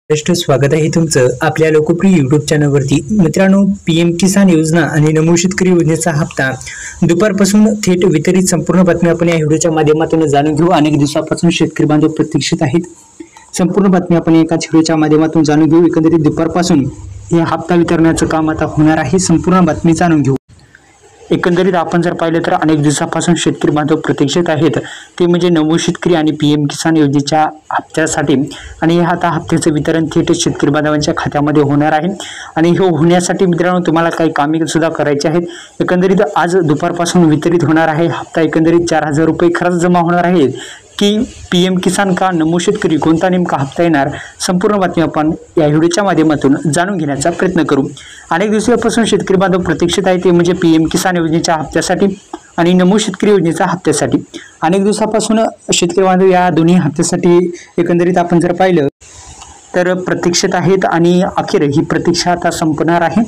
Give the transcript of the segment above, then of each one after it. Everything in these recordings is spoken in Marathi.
स्वागत आहे तुमचं आपल्या लोकप्रिय यूट्यूब चॅनलवरती। मित्रांनो, पीएम किसान योजना आणि नमो शेतकरी योजनेचा हप्ता दुपारपासून थेट वितरित संपूर्ण बातमी आपण या व्हिडिओच्या माध्यमातून जाणून घेऊ। अनेक दिवसापासून शेतकरी बांधव प्रतीक्षित आहेत। संपूर्ण बातमी आपण एकाच व्हिडिओच्या माध्यमातून जाणून घेऊ। एकंदरीत दुपारपासून हे हप्ता वितरणाचं काम आता होणार आहे। संपूर्ण बातमी जाणून घेऊ। एकंदरीत आपण जर पाहिलं तर अनेक दिवसापासून शेतकरी बांधव प्रतीक्षित आहेत, ते म्हणजे नमो शेतकरी आणि पीएम किसान योजनेच्या हप्त्यासाठी। आणि आता हप्त्याचं वितरण थेट शेतकरी बांधवांच्या खात्यामध्ये होणार आहे। आणि हे होण्यासाठी मित्रांनो तुम्हाला काही कामे सुद्धा करायची आहेत। एकंदरीत आज दुपारपासून वितरित होणार आहे हप्ता। एकंदरीत 4000 रुपये खरंच जमा होणार आहेत की पीएम किसान का नमो शेतकरी, कोणता नेमका हप्ता येणार, संपूर्ण बातमी आपण या व्हिडिओच्या माध्यमातून जाणून घेण्याचा प्रयत्न करू। अनेक दिवसापासून शेतकरी बांधव प्रतीक्षित आहे, ते म्हणजे पीएम किसान योजनेच्या हप्त्यासाठी आणि नमो शेतकरी योजनेच्या हप्त्यासाठी। अनेक दिवसापासून शेतकरी बांधव या दोन्ही हप्त्यासाठी एकंदरीत आपण जर पाहिलं तर प्रतीक्षित आहेत आणि अखेर ही प्रतीक्षा आता संपणार आहे।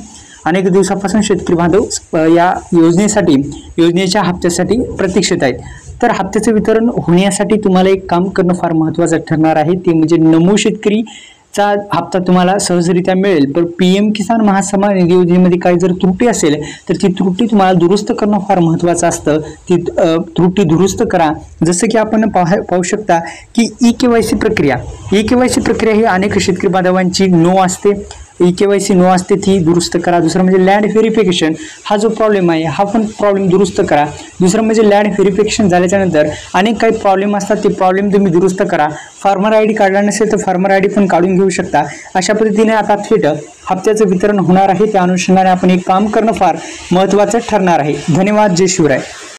अनेक दिवसापासून शेतकरी बांधव या योजनेच्या हप्त्यासाठी प्रतीक्षित आहेत। तर हप्त्याचं वितरण होण्यासाठी तुम्हाला एक काम करणं फार महत्त्वाचं ठरणार आहे, ते म्हणजे नमो शेतकरीचा हप्ता तुम्हाला सहजरित्या मिळेल। पण पीएम किसान महासन्मान निधी योजनेमध्ये काही जर त्रुटी असेल तर ती त्रुटी तुम्हाला दुरुस्त करणं फार महत्त्वाचं असतं। ती त्रुटी दुरुस्त करा। जसं की आपण पाहू शकता की ई-केवायसी प्रक्रिया ही अनेक शेतकरी बांधवांची नो असते। ई-केवायसी नो असते, ती दुरुस्त करा। दुसरं म्हणजे लँड व्हेरिफिकेशन, हा जो प्रॉब्लेम आहे हा पण प्रॉब्लेम दुरुस्त करा। दुसरं म्हणजे लँड व्हेरिफिकेशन झाल्याच्या नंतर अनेक काही प्रॉब्लेम असतात, ते प्रॉब्लेम तुम्ही दुरुस्त करा। फार्मर आयडी काढला नसेल तर फार्मर आयडी पण काढून घेऊ शकता। अशा पद्धतीने आता थेट हप्त्याचं वितरण होणार आहे। त्या अनुषंगाने आपण एक काम करणं फार महत्त्वाचं ठरणार आहे। धन्यवाद। जय शिवराय।